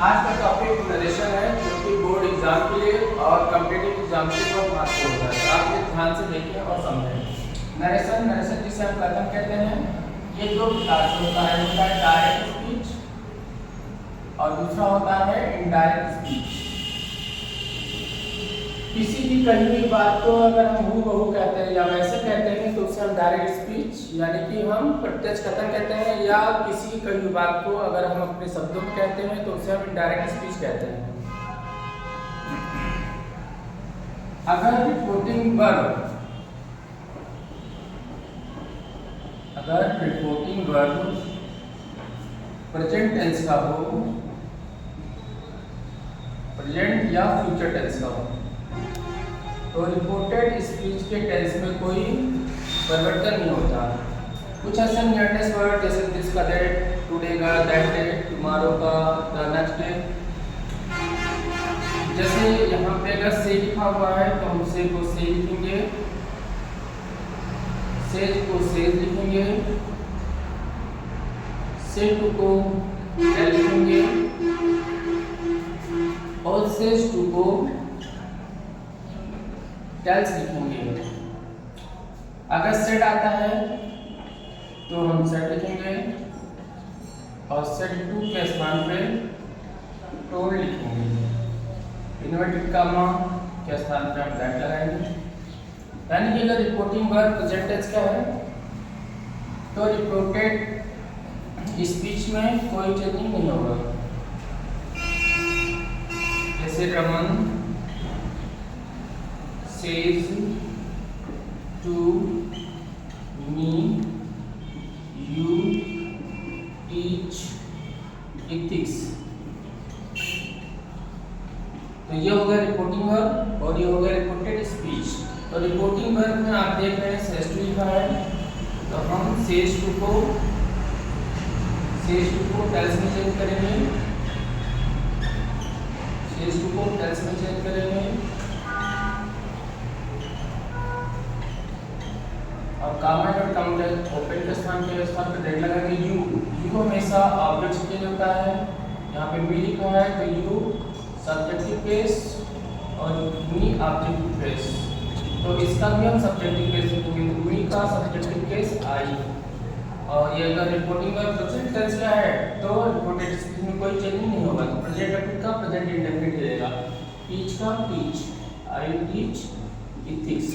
आज का topic narration है, जो कि बोर्ड एग्जाम के लिए और कॉम्पिटिटिव एग्जाम के लिए बहुत महत्वपूर्ण होता है। आप ये ध्यान से देखिए और समझें। नरेशन जिसे हम कथन कहते हैं, ये दो प्रकार से होता है। होता है डायरेक्ट स्पीच और दूसरा होता है इनडायरेक्ट स्पीच। किसी भी कही हुई बात को अगर हम हूबहू कहते हैं या वैसे कहते हैं तो उसे हम डायरेक्ट स्पीच यानी कि हम प्रत्यक्ष कथन कहते हैं, या किसी की कही हुई बात को अगर हम अपने शब्दों में कहते हैं तो उसे हम इनडायरेक्ट स्पीच कहते हैं। अगर रिपोर्टिंग वर्ब प्रेजेंट टेंस का हो, प्रेजेंट या फ्यूचर टेंस का हो, तो रिपोर्टेड स्पीच के टेंस में कोई परिवर्तन नहीं होता। कुछ ऐसे नियरनेस वर्ड जैसे दिस का, दैट, टुडे का, दैट डे, टुमारो का, द नेक्स्ट डे। जैसे यहाँ पे अगर से लिखा हुआ है तो हम से को से लिखेंगे, सेज को सेज लिखेंगे, से टू को एल लिखेंगे और सेज टू को टेल्स लिखेंगे। अगर सेट आता है तो हम सेट लिखेंगे और सेट टू के स्थान पे टोल्ड लिखेंगे। इन्वर्टेड कामा के स्थान पे हम दैट लगाएंगे। यानी कि अगर रिपोर्टिंग वर्ब प्रेजेंट टेंस का है तो रिपोर्टेड स्पीच में कोई चेंजिंग नहीं होगा। जैसे Raman says to me, you teach ethics। तो ये हो गया रिपोर्टिंग वर्ब और ये हो गया रिपोर्टेड स्पीच। तो रिपोर्टिंग वर्ब में आप देख रहे हैं सेज टू लिखा है, तो हम सेज टू को टेल्स में चेंज करेंगे, सेज टू को टेल्स में चेंज करेंगे और कामा डॉट काउंटर ओपन के स्थान पे दैट लगाएंगे। यू हमेशा ऑब्जेक्ट से चेंज होता है। यहाँ पे मी लिखा है तो यू सब्जेक्टिव केस और मी ऑब्जेक्टिव केस, तो इसका भी हम सब्जेक्टिव केस लिखेंगे। तो मी का सब्जेक्टिव केस आई। और ये अगर रिपोर्टिंग का प्रेजेंट टेंस का है तो रिपोर्टेड स्पीच में कोई चेंज नहीं होगा। तो प्रेजेंट परफेक्ट का प्रेजेंट इंडेफिनिट रहेगा। टीच का टीच, आई टीच एथिक्स।